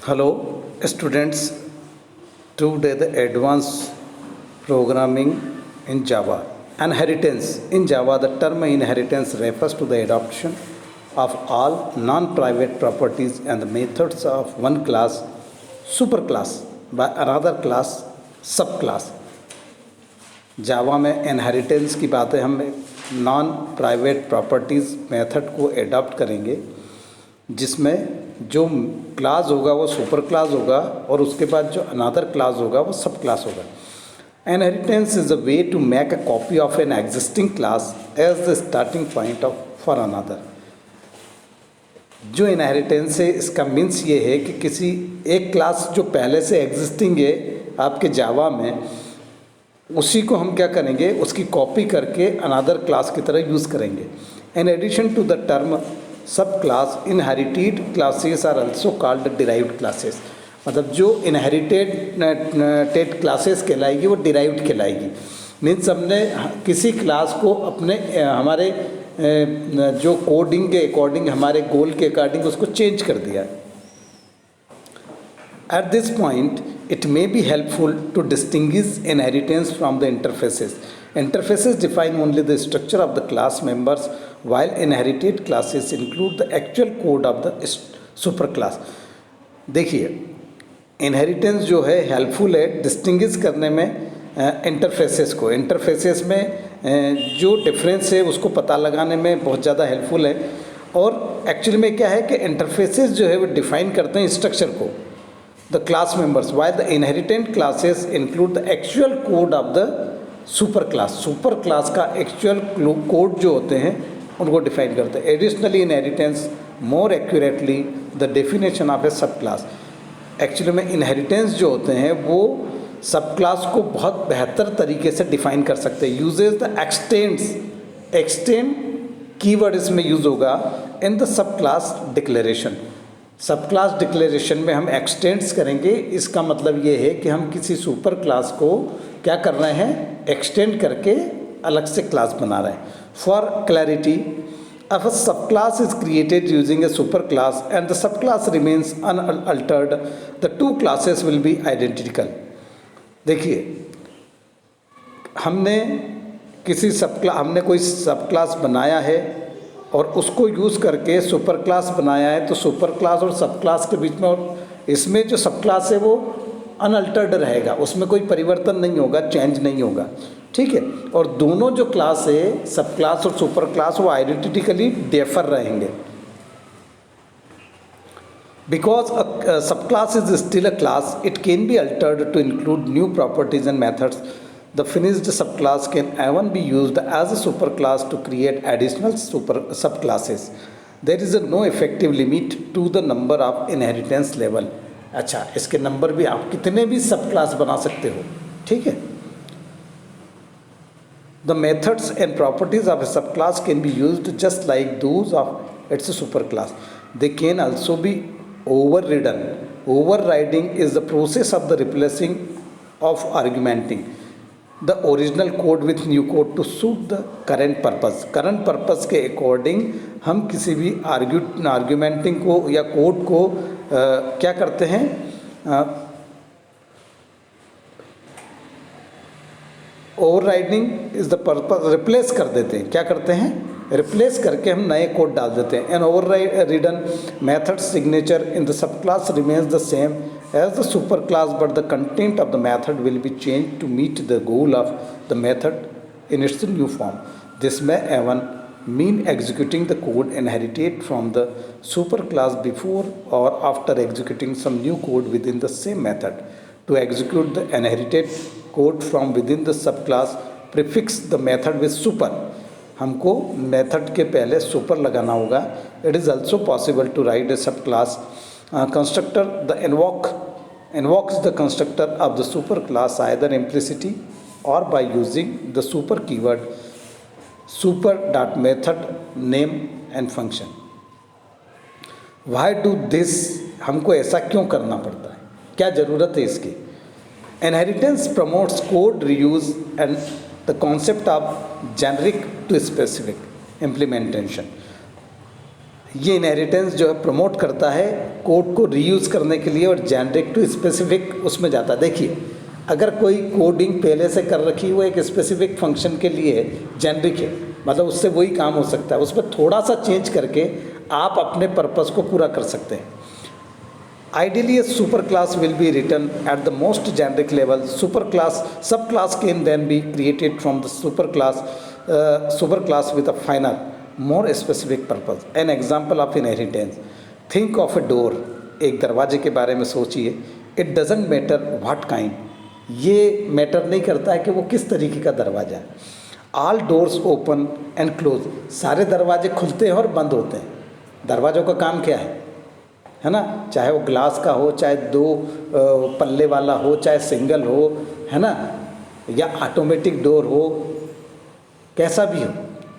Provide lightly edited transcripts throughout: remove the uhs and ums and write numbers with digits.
Hello, students. Today the advanced programming in Java. Inheritance. In Java, the term inheritance refers to the adoption of all non-private properties and the methods of one class, superclass, by another class, subclass. जावा में inheritance की बातें हम non private properties method को adopt करेंगे, जिसमें जो class होगा वो सुपर क्लास होगा और उसके बाद जो अनदर क्लास होगा वो सब क्लास होगा. Inheritance is a way to make a copy of an existing class as the starting point of for another. जो इनहेरिटेंस है इसका मीन्स ये है कि किसी एक क्लास जो पहले से एग्जिस्टिंग है आपके जावा में, उसी को हम क्या करेंगे, उसकी कॉपी करके अनदर क्लास की तरह यूज़ करेंगे. In addition to the term sub class, inherited classes are also called derived classes. मतलब जो इनहेरिटेड क्लासेस कहलाएगी वो डिराइव्ड कहलाएगी. मीन्स हमने किसी क्लास को अपने हमारे जो कोडिंग के अकॉर्डिंग, हमारे गोल के अकॉर्डिंग उसको चेंज कर दिया. At this point, it may be helpful to distinguish inheritance from the interfaces. Interfaces define only the structure of the class members, while inherited classes include the actual code of the superclass. देखिए, inheritance जो है helpful है distinguish करने में interfaces को. interfaces में जो difference है उसको पता लगाने में बहुत ज़्यादा helpful है. और actually में क्या है कि interfaces जो है वो define करते हैं structure को, the class members, while the inherited classes include the actual code of the super class. super class का actual code जो होते हैं उनको define करते हैं. additionally inheritance more accurately the definition of a sub class. actually में inheritance जो होते हैं वो सब क्लास को बहुत बेहतर तरीके से डिफाइन कर सकते हैं. यूजेज द एक्सटेंड कीवर्ड इसमें यूज़ होगा इन द सब क्लास डिक्लेरेशन. सब क्लास डिक्लेरेशन में हम एक्सटेंड्स करेंगे. इसका मतलब ये है कि हम किसी सुपर क्लास को क्या कर रहे हैं, एक्सटेंड करके अलग से क्लास बना रहे हैं. For clarity, if a subclass is created using a superclass and the subclass remains unaltered, the two classes will be identical. देखिए, हमने कोई सब क्लास बनाया है और उसको यूज़ करके सुपर क्लास बनाया है, तो सुपर क्लास और सब क्लास के बीच में, और इसमें जो सब क्लास है वो अनअल्टर्ड रहेगा, उसमें कोई परिवर्तन नहीं होगा, चेंज नहीं होगा. ठीक है. और दोनों जो क्लास है, सब क्लास और सुपर क्लास, वो आइडेंटिकली डिफर रहेंगे. Because a subclass is still a class, it can be altered to include new properties and methods. The finished subclass can even be used as a superclass to create additional subclasses. There is no effective limit to the number of inheritance level. अच्छा, इसके number भी, आप कितने भी subclass बना सकते हो. ठीक है. The methods and properties of a subclass can be used just like those of its superclass. They can also be overridden. Overriding is the process of the replacing of augmenting the original code with new code to suit the current purpose. current purpose के according हम किसी भी आर्ग्यूमेंटिंग को या code को क्या करते हैं, overriding is the purpose, replace कर देते हैं. क्या करते हैं, रिप्लेस करके हम नए कोड डाल देते हैं. An overridden method signature in the sub class remains the same as the superclass, but the content of the method will be changed to meet the goal of the method in its new form. This may even mean executing the code inherited from the superclass before or after executing some new code within the same method. To execute the inherited code from within the subclass, prefix the method with super. हमको method के पहले super लगाना होगा. It is also possible to write a subclass constructor. The invokes the constructor of the superclass either implicitly or by using the super keyword super.method name and function. Why do this? हमको ऐसा क्यों करना पड़ता है, क्या ज़रूरत है इसकी? Inheritance promotes code reuse and the concept of generic to specific implementation. ये इनहेरिटेंस जो है प्रमोट करता है कोड को रीयूज़ करने के लिए और जेनरिक टू स्पेसिफिक उसमें जाता है। देखिए, अगर कोई कोडिंग पहले से कर रखी हो एक स्पेसिफिक फंक्शन के लिए जेनरिक है, मतलब उससे वही काम हो सकता है, उसमें थोड़ा सा चेंज करके आप अपने पर्पस को पूरा कर सकते हैं। Ideally, a superclass will be written at the most generic level. Subclass can then be created from the superclass with a finer, more specific purpose. An example of inheritance. Think of a door. एक दरवाजे के बारे में सोचिए. It doesn't matter what kind. ये matter नहीं करता है कि वो किस तरीके का दरवाजा है. All doors open and close. सारे दरवाजे खुलते हैं और बंद होते हैं. दरवाजों का काम क्या है ना? चाहे वो ग्लास का हो, चाहे दो पल्ले वाला हो, चाहे सिंगल हो, है ना, या ऑटोमेटिक डोर हो, कैसा भी हो,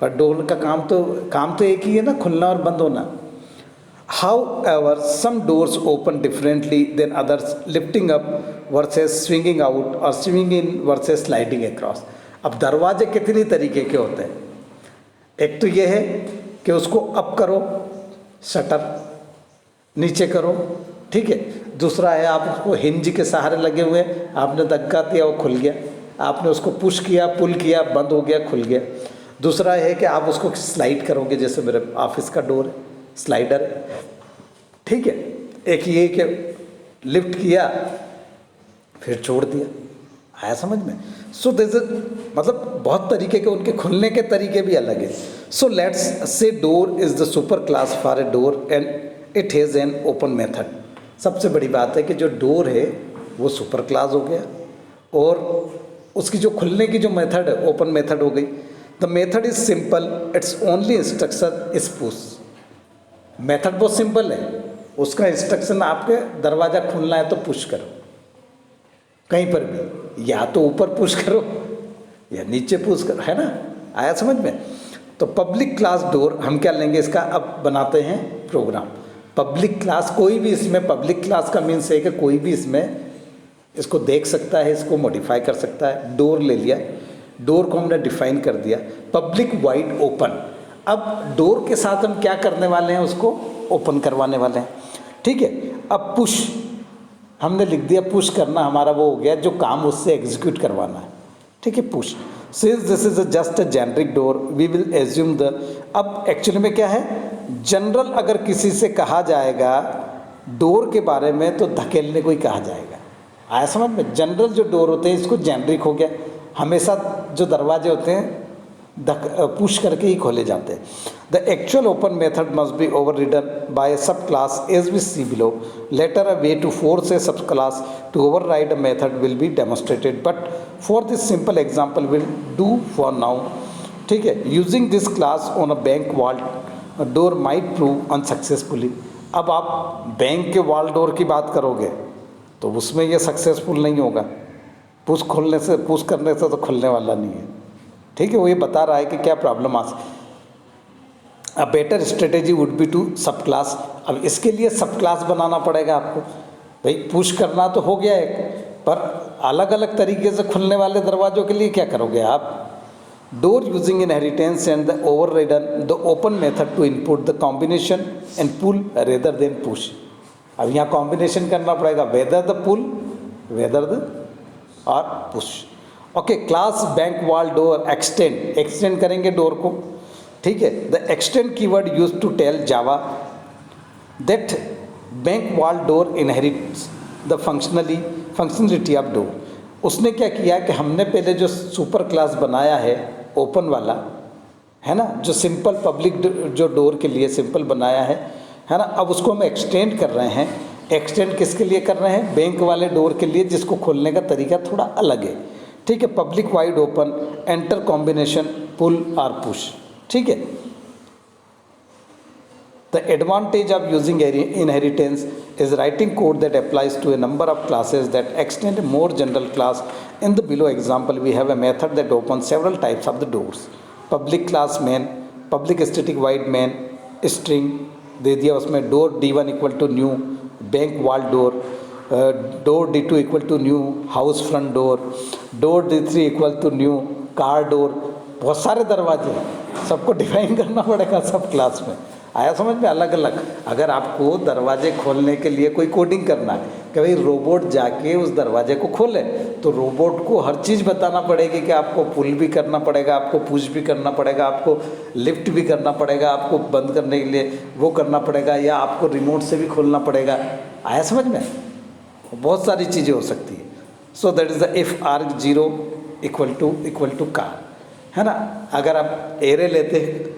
पर डोर का काम तो एक ही है ना, खुलना और बंद होना. However, some doors open differently than others, lifting up versus swinging out or swinging in versus sliding across. अब दरवाजे कितनी तरीके के होते हैं. एक तो ये है कि उसको अप करो, शटर नीचे करो, ठीक है. दूसरा है आप उसको हिंज के सहारे लगे हुए, आपने धक्का दिया वो खुल गया, आपने उसको पुश किया, पुल किया, बंद हो गया, खुल गया. दूसरा है कि आप उसको स्लाइड करोगे, जैसे मेरे ऑफिस का डोर है, स्लाइडर है, ठीक है. एक ये कि लिफ्ट किया फिर छोड़ दिया. आया समझ में? सो दिस मतलब बहुत तरीके के उनके खुलने के तरीके भी अलग है. So let's say door is the super class for a door and it has an open method. सबसे बड़ी बात है कि जो डोर है वो सुपर क्लास हो गया और उसकी जो खुलने की जो मेथड है ओपन मेथड हो गई. The method is simple, it's only instruction is push. Method बहुत सिंपल है, उसका इंस्ट्रक्शन आपके दरवाज़ा खुलना है तो पुश करो, कहीं पर भी, या तो ऊपर पुश करो या नीचे पुश करो, है ना. आया समझ में? तो पब्लिक क्लास डोर हम क्या लेंगे, इसका अब बनाते हैं प्रोग्राम. पब्लिक क्लास, कोई भी इसमें पब्लिक क्लास का मीन्स है कि कोई भी इसमें इसको देख सकता है, इसको मॉडिफाई कर सकता है. डोर ले लिया, डोर को हमने डिफाइन कर दिया, पब्लिक वाइड ओपन. अब डोर के साथ हम क्या करने वाले हैं, उसको ओपन करवाने वाले हैं, ठीक है. अब पुश हमने लिख दिया, पुश करना हमारा वो हो गया जो काम उससे एग्जीक्यूट करवाना है, ठीक है. Push. Since this is just a generic door we will assume the. अब एक्चुअली में क्या है, जनरल अगर किसी से कहा जाएगा डोर के बारे में तो धकेलने को ही कहा जाएगा. आया समझ में? जनरल जो डोर होते हैं इसको जेनरिक हो गया. हमेशा जो दरवाजे होते हैं पुश करके ही खोले जाते हैं. The actual open method must be overridden by a sub class as we see below. Later a way to force a sub class to override a method will be demonstrated, but for this simple example will do for now, ठीक है. Using this class on a bank wall door might prove unsuccessfully. अब आप bank के wall door की बात करोगे तो उसमें ये सक्सेसफुल नहीं होगा. पुश करने से तो खुलने वाला नहीं है, ठीक है. वो ये बता रहा है कि क्या प्रॉब्लम आ सकती. A better strategy would be to subclass. अब इसके लिए सब क्लास बनाना पड़ेगा आपको. भाई पुश करना तो हो गया एक, पर अलग अलग तरीके से खुलने वाले दरवाज़ों के लिए क्या करोगे आप. Door using inheritance and the overridden the open method to input the combination and pull rather than push. अब यहाँ कॉम्बिनेशन करना पड़ेगा, whether the pull, whether the और push. Okay. Class bank wall door extend करेंगे door को, ठीक है. The extend keyword use to tell Java that bank wall door inherits the functionality of door. उसने क्या किया कि हमने पहले जो सुपर क्लास बनाया है ओपन वाला, है ना, जो सिंपल पब्लिक जो डोर के लिए सिंपल बनाया है ना, अब उसको हम एक्सटेंड कर रहे हैं. एक्सटेंड किसके लिए कर रहे हैं, बैंक वाले डोर के लिए जिसको खोलने का तरीका थोड़ा अलग है, ठीक है. Public wide open, enter combination, pull और पुश, ठीक है. The advantage of using inheritance is writing code that applies to a number of classes that extend a more general class. In the below example, we have a method that opens several types of the doors. Public class main, public static void main, string दे दिया उसमें, door D1 equal to new, bank wall door, door D2 equal to new, house front door, door D3 equal to new, car door. बहुत सारे दरवाजे, सबको define करना पड़ेगा सब क्लास में. आया समझ में? अलग अलग। अगर आपको दरवाजे खोलने के लिए कोई कोडिंग करना है कि भाई रोबोट जाके उस दरवाजे को खोले, तो रोबोट को हर चीज़ बताना पड़ेगी कि आपको पुल भी करना पड़ेगा, आपको पुश भी करना पड़ेगा, आपको लिफ्ट भी करना पड़ेगा, आपको बंद करने के लिए वो करना पड़ेगा, या आपको रिमोट से भी खोलना पड़ेगा। आया समझ में? बहुत सारी चीज़ें हो सकती है। So that is the if arg zero equal to car, है ना। अगर आप एरे लेते हैं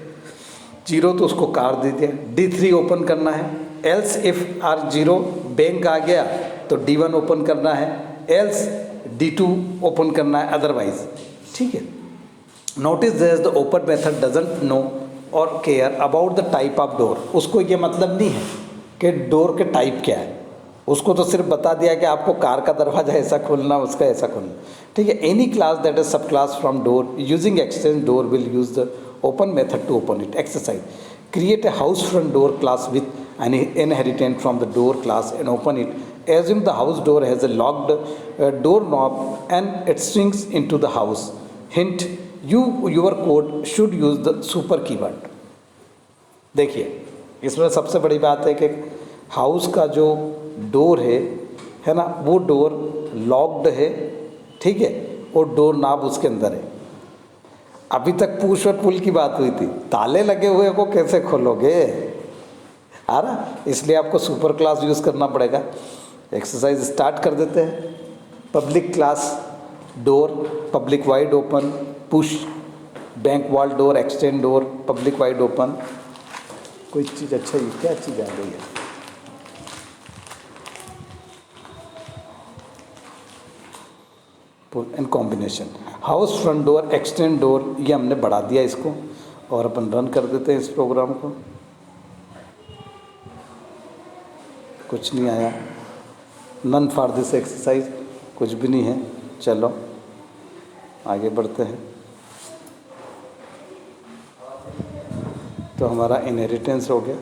जीरो तो उसको कार दे दिया, D3 ओपन करना है, else if R zero bank आ गया तो D1 ओपन करना है, एल्स D2 ओपन करना है अदरवाइज। ठीक है। Notice that the open method doesn't know और care about the type of door. उसको ये मतलब नहीं है कि डोर के टाइप क्या है, उसको तो सिर्फ बता दिया कि आपको कार का दरवाजा ऐसा खोलना, उसका ऐसा खोलना। ठीक है। एनी क्लास दैट इज सब class from door using exchange door will use the open method to open it. Exercise: create a house front door class with an inheritance from the door class and open it. Assume the house door has a locked door knob and it swings into the house. Hint: your code should use the super keyword. देखिए, इसमें सबसे बड़ी बात है कि house का जो door है ना, वो डोर लॉक्ड है। ठीक है। और डोर नॉब उसके अंदर है। अभी तक पुश और पुल की बात हुई थी, ताले लगे हुए को कैसे खोलोगे? आ रहा, इसलिए आपको सुपर क्लास यूज़ करना पड़ेगा। एक्सरसाइज स्टार्ट कर देते हैं। Public class door, public wide open, push, bank wall door, extend door, public wide open. कोई चीज़ अच्छा, ये क्या चीज़ आ गई है? Pull and combination, house front door, extend door, ये हमने बढ़ा दिया इसको, और अपन रन कर देते हैं इस प्रोग्राम को। कुछ नहीं आया, नन फॉर दिस एक्सरसाइज, कुछ भी नहीं है। चलो आगे बढ़ते हैं। तो हमारा इनहेरिटेंस हो गया।